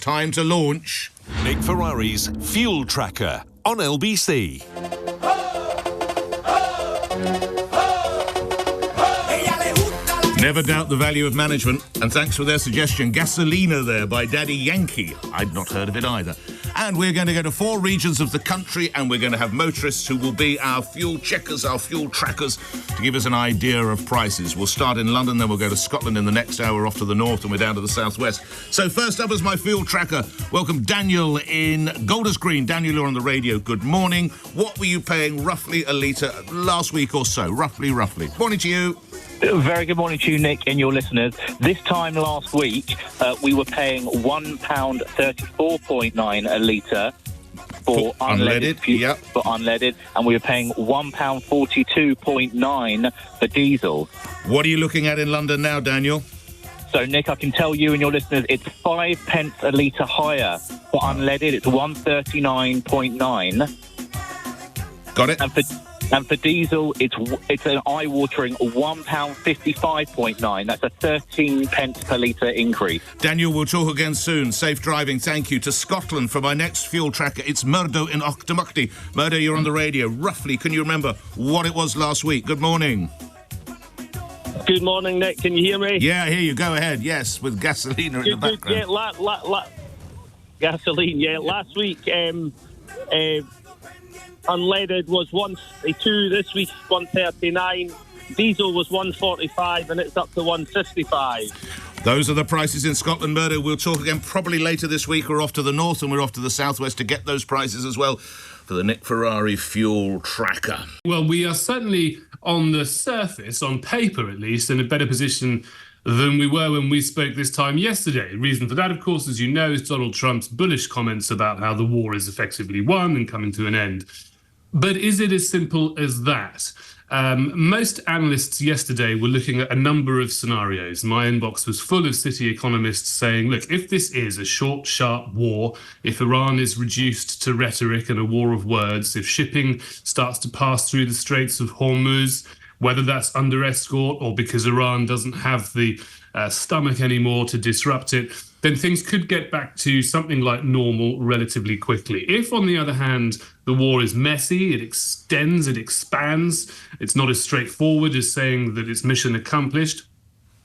time to launch Nick Ferrari's Fuel Tracker on LBC. Never doubt the value of management, and thanks for their suggestion, Gasolina there by Daddy Yankee. I'd not heard of it either. And we're going to go to 4 regions of the country, and we're going to have motorists who will be our fuel checkers, our fuel trackers, to give us an idea of prices. We'll start in London, then we'll go to Scotland in the next hour, off to the north, and we're down to the southwest. So first up is my fuel tracker. Welcome Daniel in Golders Green. Daniel, you're on the radio. Good morning. What were you paying roughly a litre last week or so? Roughly. Morning to you. Very good morning to you, Nick, and your listeners. This time last week, we were paying £1.34.9 a litre for unleaded, for unleaded, and we were paying £1.42.9 for diesel. What are you looking at in London now, Daniel? So, Nick, I can tell you and your listeners, it's 5 pence a litre higher. For unleaded, it's 139.9. Got it. And for diesel, it's an eye-watering £1.55.9. That's a 13 pence per litre increase. Daniel, we'll talk again soon. Safe driving, thank you. To Scotland for my next fuel tracker, it's Murdo in Auchtermuchty. Murdo, you're on the radio. Roughly, can you remember what it was last week? Good morning. Good morning, Nick. Can you hear me? Yeah, I hear you. Go ahead. Yes, with Gasolina in the background. Yeah, gasoline, yeah. Last week, unleaded was 162, this week 139, diesel was 145, and it's up to 155. Those are the prices in Scotland, Murdo. We'll talk again probably later this week. We're off to the north and we're off to the southwest to get those prices as well for the Nick Ferrari fuel tracker. Well, we are certainly on the surface, on paper at least, in a better position than we were when we spoke this time yesterday. The reason for that, of course, as you know, is Donald Trump's bullish comments about how the war is effectively won and coming to an end. But is it as simple as that? Most analysts yesterday were looking at a number of scenarios. My inbox was full of city economists saying, look, if this is a short, sharp war, if Iran is reduced to rhetoric and a war of words, if shipping starts to pass through the Straits of Hormuz, whether that's under escort or because Iran doesn't have the stomach anymore to disrupt it, then things could get back to something like normal relatively quickly. If, on the other hand, the war is messy, it extends, it expands, it's not as straightforward as saying that it's mission accomplished,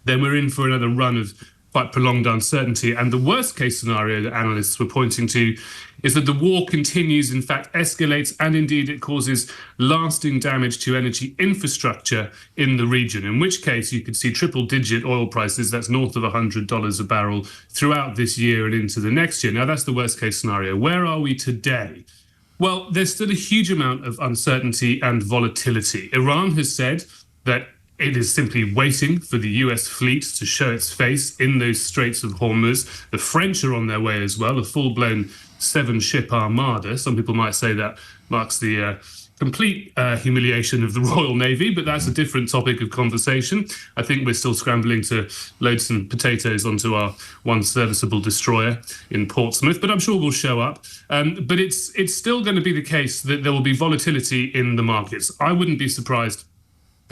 then we're in for another run of quite prolonged uncertainty. And the worst case scenario that analysts were pointing to is that the war continues, in fact, escalates, and indeed it causes lasting damage to energy infrastructure in the region, in which case you could see triple-digit oil prices, that's north of $100 a barrel, throughout this year and into the next year. Now, that's the worst-case scenario. Where are we today? Well, there's still a huge amount of uncertainty and volatility. Iran has said that it is simply waiting for the US fleet to show its face in those Straits of Hormuz. The French are on their way as well, a full-blown 7-ship armada. Some people might say that marks the complete humiliation of the Royal Navy, but that's a different topic of conversation. I think we're still scrambling to load some potatoes onto our one serviceable destroyer in Portsmouth, but I'm sure we'll show up. But it's still going to be the case that there will be volatility in the markets. I wouldn't be surprised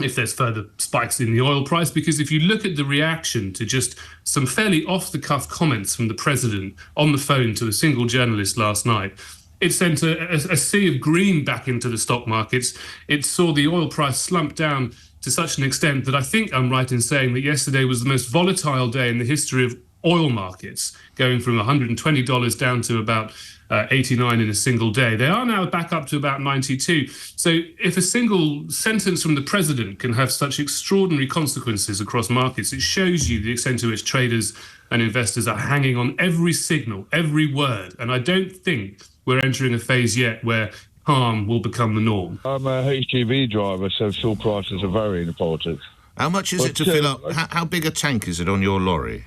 if there's further spikes in the oil price, because if you look at the reaction to just some fairly off-the-cuff comments from the president on the phone to a single journalist last night, it sent a sea of green back into the stock markets. It saw the oil price slump down to such an extent that I think I'm right in saying that yesterday was the most volatile day in the history of oil markets, going from $120 down to about 89 in a single day. They are now back up to about 92. So if a single sentence from the president can have such extraordinary consequences across markets, it shows you the extent to which traders and investors are hanging on every signal, every word. And I don't think we're entering a phase yet where calm will become the norm. I'm a HGV driver, so fuel prices are very important. How much is it to fill up? How big a tank is it on your lorry?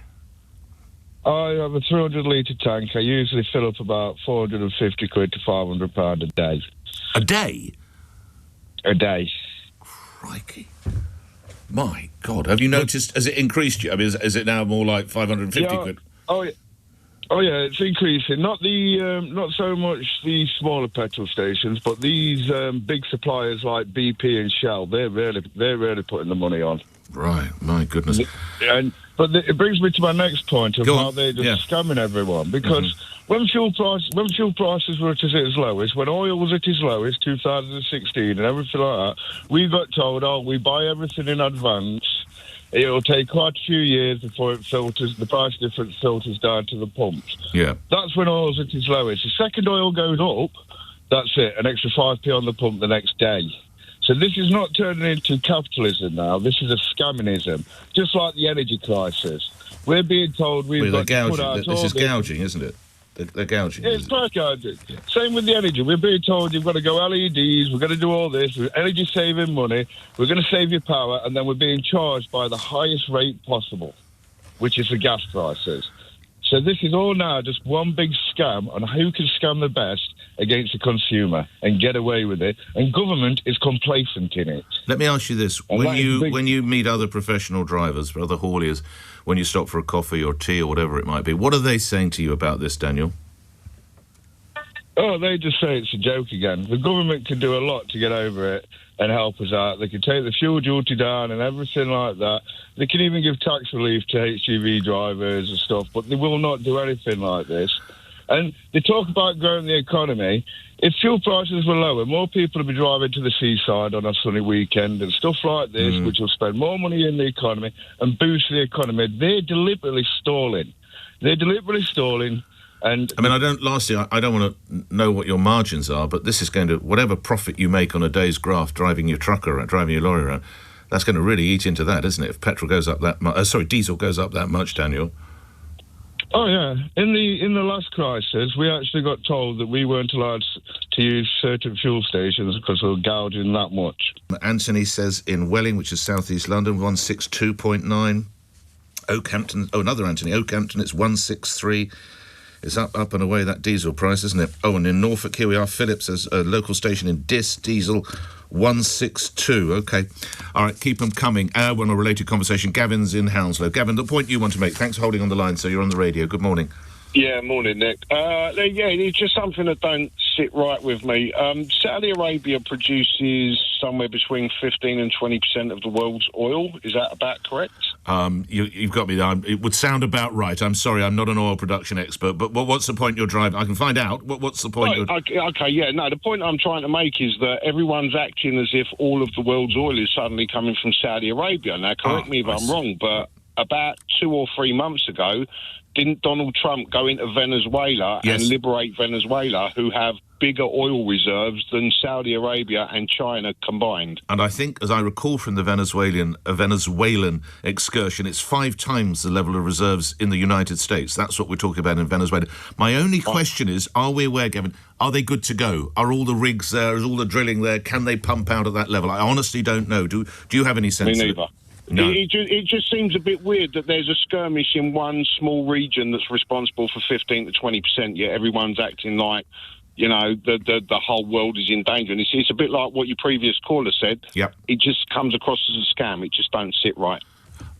I have a 300-litre tank. I usually fill up about 450 quid to £500 a day. A day? A day. Crikey. My God. Have you noticed, has it increased? I mean, is it now more like 550 quid? Oh, yeah, it's increasing. Not so much the smaller petrol stations, but these big suppliers like BP and Shell, they're really putting the money on. Right, my goodness. But it brings me to my next point of how they're just Yeah. scamming everyone. Because when fuel prices were at its lowest, when oil was at its lowest, 2016 and everything like that, we got told, we buy everything in advance. It'll take quite a few years before the price difference filters down to the pumps. Yeah. That's when oil's at its lowest. The second oil goes up, that's it, an extra 5p on the pump the next day. So this is not turning into capitalism now. This is a scamminism, just like the energy crisis. We're being told we've got to put out This is gouging, isn't it? They're gouging. Yeah, it's price gouging. Yeah. Same with the energy. We're being told you've got to go LEDs, we're going to do all this, we're energy saving money, we're going to save your power, and then we're being charged by the highest rate possible, which is the gas prices. So this is all now just one big scam on who can scam the best against the consumer and get away with it. And government is complacent in it. Let me ask you this. When you meet other professional drivers, other hauliers, when you stop for a coffee or tea or whatever it might be, what are they saying to you about this, Daniel? Oh, they just say it's a joke again. The government can do a lot to get over it and help us out. They can take the fuel duty down and everything like that. They can even give tax relief to HGV drivers and stuff, but they will not do anything like this. And they talk about growing the economy. If fuel prices were lower, more people would be driving to the seaside on a sunny weekend and stuff like this, which will spend more money in the economy and boost the economy. They're deliberately stalling. And I mean, I don't want to know what your margins are, but this is going to, whatever profit you make on a day's graft driving your truck around, driving your lorry around, that's going to really eat into that, isn't it? If petrol goes up that much, diesel goes up that much, Daniel. Oh yeah, in the last crisis, we actually got told that we weren't allowed to use certain fuel stations because we were gouging that much. Anthony says in Welling, which is southeast London, 162.9. Oakhampton, another Anthony, Oakhampton, it's 163. It's up and away, that diesel price, isn't it? Oh, and in Norfolk, here we are, Phillips, there's a local station in Diss, diesel, 162. OK. All right, keep them coming. We're on a related conversation. Gavin's in Hounslow. Gavin, the point you want to make. Thanks for holding on the line, so you're on the radio. Good morning. Yeah, morning, Nick. It's just something that don't sit right with me. Saudi Arabia produces somewhere between 15 and 20% of the world's oil. Is that about correct? You've got me there. It would sound about right. I'm sorry, I'm not an oil production expert, but what's the point you're driving? I can find out. What's the point? The point I'm trying to make is that everyone's acting as if all of the world's oil is suddenly coming from Saudi Arabia. Now, correct me if I'm wrong, but about 2 or 3 months ago, didn't Donald Trump go into Venezuela and liberate Venezuela, who have bigger oil reserves than Saudi Arabia and China combined? And I think, as I recall from the Venezuelan excursion, it's 5 times the level of reserves in the United States. That's what we're talking about in Venezuela. My only question is, are we aware, Gavin, are they good to go? Are all the rigs there? Is all the drilling there? Can they pump out at that level? I honestly don't know. Do you have any sense Me of neither. it? No. It just seems a bit weird that there's a skirmish in one small region that's responsible for 15 to 20%, yet everyone's acting like, the whole world is in danger. And it's a bit like what your previous caller said. Yep. It just comes across as a scam. It just don't sit right.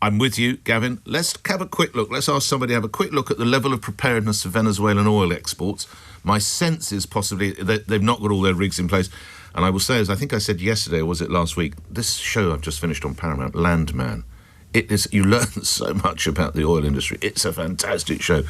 I'm with you, Gavin. Let's have a quick look. Let's ask somebody to have a quick look at the level of preparedness of Venezuelan oil exports. My sense is possibly that they've not got all their rigs in place. And I will say, as I think I said yesterday, or was it last week, this show I've just finished on Paramount, Landman, you learn so much about the oil industry. It's a fantastic show.